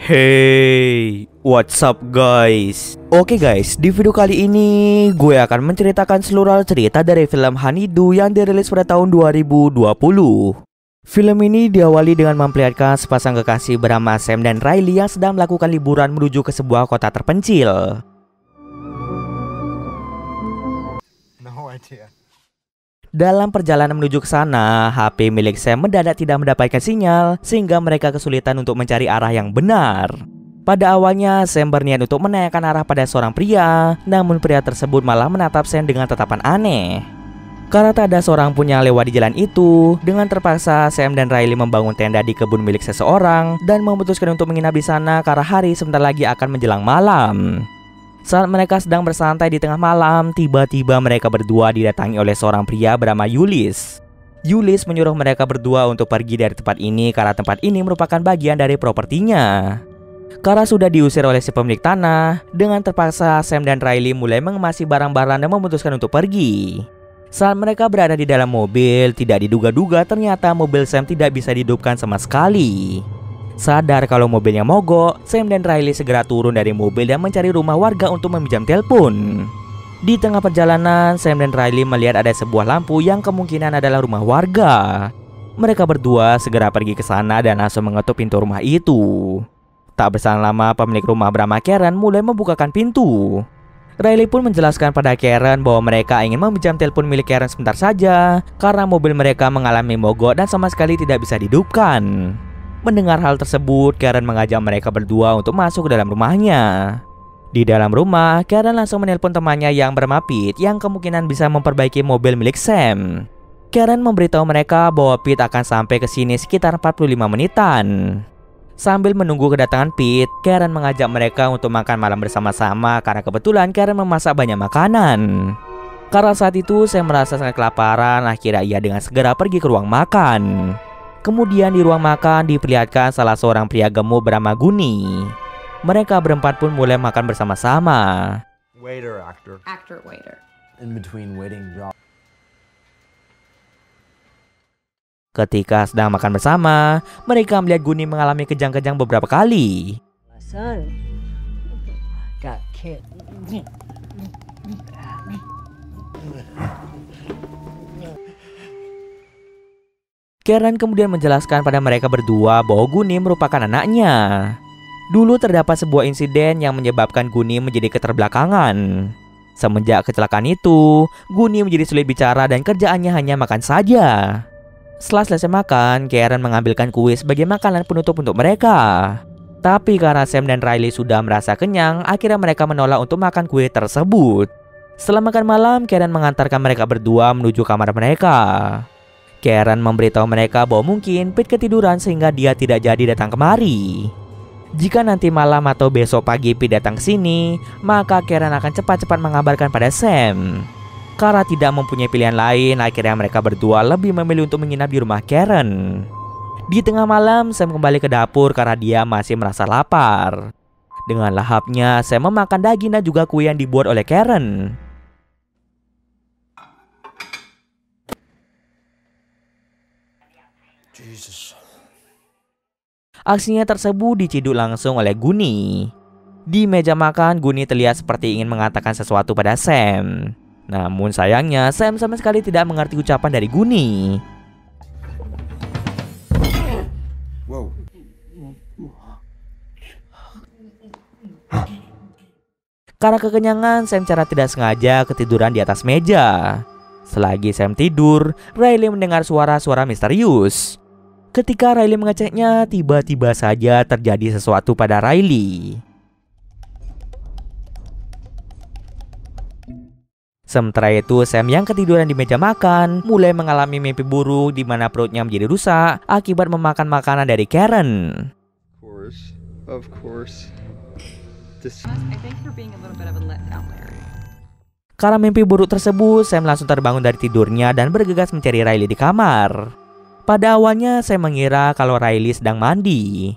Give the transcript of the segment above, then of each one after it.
Hey, what's up guys? Oke guys, di video kali ini gue akan menceritakan seluruh cerita dari film Honeydew yang dirilis pada tahun 2020. Film ini diawali dengan memperlihatkan sepasang kekasih bernama Sam dan Riley yang sedang melakukan liburan menuju ke sebuah kota terpencil. Dalam perjalanan menuju ke sana, HP milik Sam mendadak tidak mendapatkan sinyal sehingga mereka kesulitan untuk mencari arah yang benar. Pada awalnya, Sam berniat untuk menanyakan arah pada seorang pria, namun pria tersebut malah menatap Sam dengan tatapan aneh. Karena tak ada seorang pun yang lewat di jalan itu, dengan terpaksa Sam dan Riley membangun tenda di kebun milik seseorang dan memutuskan untuk menginap di sana karena hari sebentar lagi akan menjelang malam. Saat mereka sedang bersantai di tengah malam, tiba-tiba mereka berdua didatangi oleh seorang pria bernama Yulis. Yulis menyuruh mereka berdua untuk pergi dari tempat ini karena tempat ini merupakan bagian dari propertinya. Karena sudah diusir oleh si pemilik tanah, dengan terpaksa Sam dan Riley mulai mengemasi barang-barang dan memutuskan untuk pergi. Saat mereka berada di dalam mobil, tidak diduga-duga ternyata mobil Sam tidak bisa dihidupkan sama sekali. Sadar kalau mobilnya mogok, Sam dan Riley segera turun dari mobil dan mencari rumah warga untuk meminjam telepon. Di tengah perjalanan, Sam dan Riley melihat ada sebuah lampu yang kemungkinan adalah rumah warga. Mereka berdua segera pergi ke sana dan langsung mengetuk pintu rumah itu. Tak berselang lama, pemilik rumah bernama Karen mulai membukakan pintu. Riley pun menjelaskan pada Karen bahwa mereka ingin meminjam telepon milik Karen sebentar saja karena mobil mereka mengalami mogok dan sama sekali tidak bisa dihidupkan. Mendengar hal tersebut, Karen mengajak mereka berdua untuk masuk ke dalam rumahnya. Di dalam rumah, Karen langsung menelpon temannya yang bernama Pete yang kemungkinan bisa memperbaiki mobil milik Sam. Karen memberitahu mereka bahwa Pete akan sampai ke sini sekitar 45 menitan. Sambil menunggu kedatangan Pete, Karen mengajak mereka untuk makan malam bersama-sama karena kebetulan Karen memasak banyak makanan. Karena saat itu Sam merasa sangat kelaparan, akhirnya ia dengan segera pergi ke ruang makan. Kemudian di ruang makan diperlihatkan salah seorang pria gemuk bernama Guni. Mereka berempat pun mulai makan bersama-sama. Waiter, actor. Actor, waiter. In between waiting job. Ketika sedang makan bersama, mereka melihat Guni mengalami kejang-kejang beberapa kali. My son got killed. Karen kemudian menjelaskan pada mereka berdua bahwa Guni merupakan anaknya. Dulu terdapat sebuah insiden yang menyebabkan Guni menjadi keterbelakangan. Semenjak kecelakaan itu, Guni menjadi sulit bicara dan kerjaannya hanya makan saja. Setelah selesai makan, Karen mengambilkan kue sebagai makanan penutup untuk mereka. Tapi karena Sam dan Riley sudah merasa kenyang, akhirnya mereka menolak untuk makan kue tersebut. Setelah makan malam, Karen mengantarkan mereka berdua menuju kamar mereka. Karen memberitahu mereka bahwa mungkin Pete ketiduran sehingga dia tidak jadi datang kemari. Jika nanti malam atau besok pagi Pete datang ke sini, maka Karen akan cepat-cepat mengabarkan pada Sam. Karena tidak mempunyai pilihan lain, akhirnya mereka berdua lebih memilih untuk menginap di rumah Karen. Di tengah malam, Sam kembali ke dapur karena dia masih merasa lapar. Dengan lahapnya, Sam memakan daging dan juga kue yang dibuat oleh Karen. Jesus. Aksinya tersebut diciduk langsung oleh Guni. Di meja makan, Guni terlihat seperti ingin mengatakan sesuatu pada Sam. Namun sayangnya, Sam sama sekali tidak mengerti ucapan dari Guni. Whoa. Karena kekenyangan, Sam secara tidak sengaja ketiduran di atas meja. Selagi Sam tidur, Riley mendengar suara-suara misterius. Ketika Riley mengeceknya, tiba-tiba saja terjadi sesuatu pada Riley. Sementara itu, Sam yang ketiduran di meja makan mulai mengalami mimpi buruk di mana perutnya menjadi rusak akibat memakan makanan dari Karen. Of course. I think you're being a little bit of a letdown, Larry. Karena mimpi buruk tersebut, Sam langsung terbangun dari tidurnya dan bergegas mencari Riley di kamar. Pada awalnya, Sam mengira kalau Riley sedang mandi.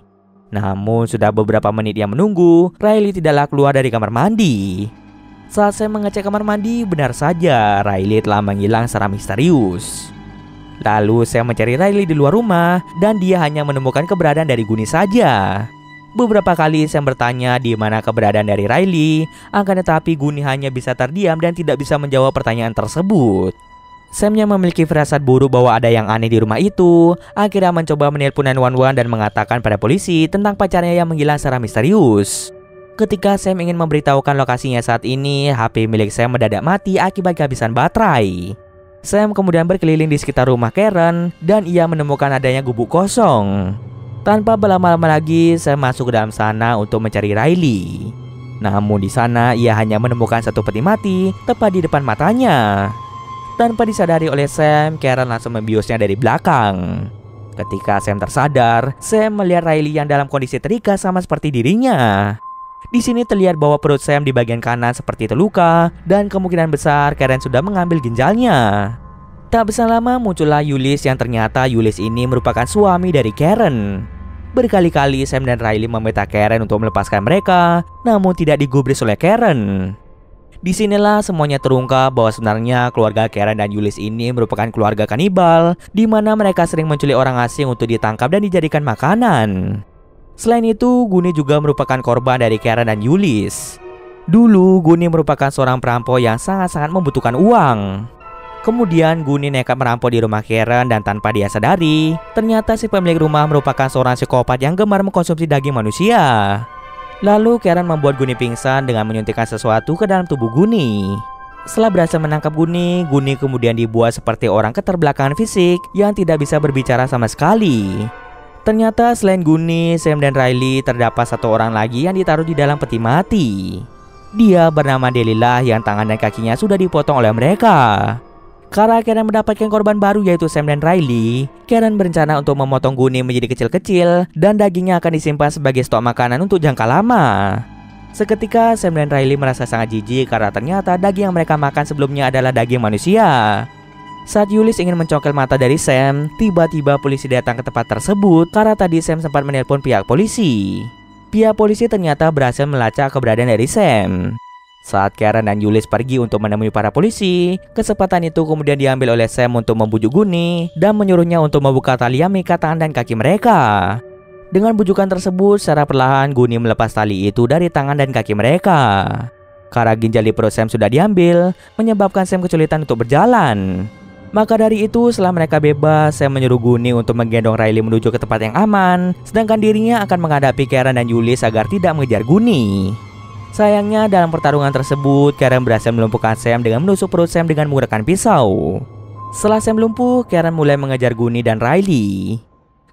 Namun, sudah beberapa menit ia menunggu, Riley tidaklah keluar dari kamar mandi. Saat Sam mengecek kamar mandi, benar saja Riley telah menghilang secara misterius. Lalu Sam mencari Riley di luar rumah dan dia hanya menemukan keberadaan dari Guni saja. Beberapa kali Sam bertanya di mana keberadaan dari Riley, akan tetapi Goonie hanya bisa terdiam dan tidak bisa menjawab pertanyaan tersebut. Sam yang memiliki firasat buruk bahwa ada yang aneh di rumah itu, akhirnya mencoba menelpon 911 dan mengatakan pada polisi tentang pacarnya yang menghilang secara misterius. Ketika Sam ingin memberitahukan lokasinya saat ini, HP milik Sam mendadak mati akibat kehabisan baterai. Sam kemudian berkeliling di sekitar rumah Karen dan ia menemukan adanya gubuk kosong. Tanpa berlama-lama lagi, Sam masuk ke dalam sana untuk mencari Riley. Namun di sana ia hanya menemukan satu peti mati tepat di depan matanya. Tanpa disadari oleh Sam, Karen langsung membiusnya dari belakang. Ketika Sam tersadar, Sam melihat Riley yang dalam kondisi terikat sama seperti dirinya. Di sini terlihat bahwa perut Sam di bagian kanan seperti terluka dan kemungkinan besar Karen sudah mengambil ginjalnya. Tak berselang lama muncullah Yulis yang ternyata Yulis ini merupakan suami dari Karen. Berkali-kali Sam dan Riley meminta Karen untuk melepaskan mereka, namun tidak digubris oleh Karen. Disinilah semuanya terungkap bahwa sebenarnya keluarga Karen dan Yulis ini merupakan keluarga kanibal, di mana mereka sering menculik orang asing untuk ditangkap dan dijadikan makanan. Selain itu, Goonie juga merupakan korban dari Karen dan Yulis. Dulu, Goonie merupakan seorang perampok yang sangat-sangat membutuhkan uang. Kemudian Goonie nekat merampok di rumah Karen dan tanpa dia sadari, ternyata si pemilik rumah merupakan seorang psikopat yang gemar mengkonsumsi daging manusia. Lalu Karen membuat Goonie pingsan dengan menyuntikkan sesuatu ke dalam tubuh Goonie. Setelah berhasil menangkap Goonie, Goonie kemudian dibuat seperti orang keterbelakangan fisik yang tidak bisa berbicara sama sekali. Ternyata selain Goonie, Sam dan Riley terdapat satu orang lagi yang ditaruh di dalam peti mati. Dia bernama Delilah yang tangan dan kakinya sudah dipotong oleh mereka. Karena Karen mendapatkan korban baru yaitu Sam dan Riley, Karen berencana untuk memotong Goonie menjadi kecil-kecil dan dagingnya akan disimpan sebagai stok makanan untuk jangka lama. Seketika Sam dan Riley merasa sangat jijik karena ternyata daging yang mereka makan sebelumnya adalah daging manusia. Saat Yulis ingin mencongkel mata dari Sam, tiba-tiba polisi datang ke tempat tersebut karena tadi Sam sempat menelpon pihak polisi. Pihak polisi ternyata berhasil melacak keberadaan dari Sam. Saat Karen dan Yulis pergi untuk menemui para polisi, kesempatan itu kemudian diambil oleh Sam untuk membujuk Goonie dan menyuruhnya untuk membuka tali yang mengikat tangan dan kaki mereka. Dengan bujukan tersebut, secara perlahan Goonie melepas tali itu dari tangan dan kaki mereka. Karena ginjal di perut Sam sudah diambil, menyebabkan Sam kesulitan untuk berjalan. Maka dari itu, setelah mereka bebas, Sam menyuruh Goonie untuk menggendong Riley menuju ke tempat yang aman, sedangkan dirinya akan menghadapi Karen dan Yulis agar tidak mengejar Goonie. Sayangnya dalam pertarungan tersebut, Karen berhasil melumpuhkan Sam dengan menusuk perut Sam dengan menggunakan pisau. Setelah Sam lumpuh, Karen mulai mengejar Goonie dan Riley.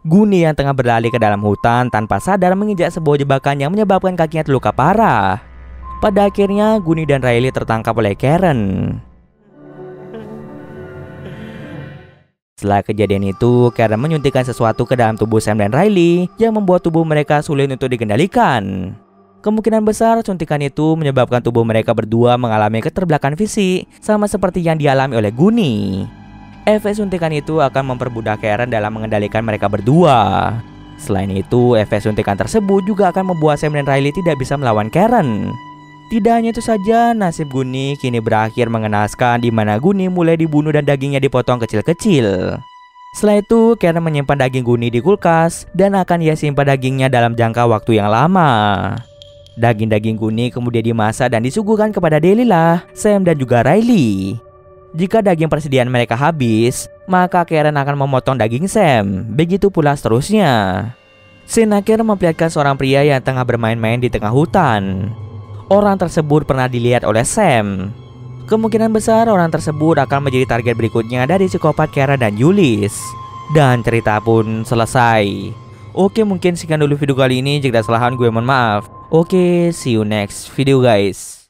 Goonie yang tengah berlari ke dalam hutan tanpa sadar menginjak sebuah jebakan yang menyebabkan kakinya terluka parah. Pada akhirnya, Goonie dan Riley tertangkap oleh Karen. Setelah kejadian itu, Karen menyuntikkan sesuatu ke dalam tubuh Sam dan Riley yang membuat tubuh mereka sulit untuk dikendalikan. Kemungkinan besar suntikan itu menyebabkan tubuh mereka berdua mengalami keterbelakangan fisik sama seperti yang dialami oleh Goonie. Efek suntikan itu akan mempermudah Karen dalam mengendalikan mereka berdua. Selain itu, efek suntikan tersebut juga akan membuat Sam dan Riley tidak bisa melawan Karen. Tidak hanya itu saja, nasib Goonie kini berakhir mengenaskan di mana Goonie mulai dibunuh dan dagingnya dipotong kecil-kecil. Setelah itu, Karen menyimpan daging Goonie di kulkas dan akan ia simpan dagingnya dalam jangka waktu yang lama. Daging-daging Goonie kemudian dimasak dan disuguhkan kepada Delilah, Sam dan juga Riley. Jika daging persediaan mereka habis, maka Karen akan memotong daging Sam. Begitu pula seterusnya. Scene akhir memperlihatkan seorang pria yang tengah bermain-main di tengah hutan. Orang tersebut pernah dilihat oleh Sam. Kemungkinan besar orang tersebut akan menjadi target berikutnya dari psikopat Karen dan Yulis. Dan cerita pun selesai. Oke, mungkin sekian dulu video kali ini. Jika ada kesalahan gue mohon maaf. Oke, see you next video guys.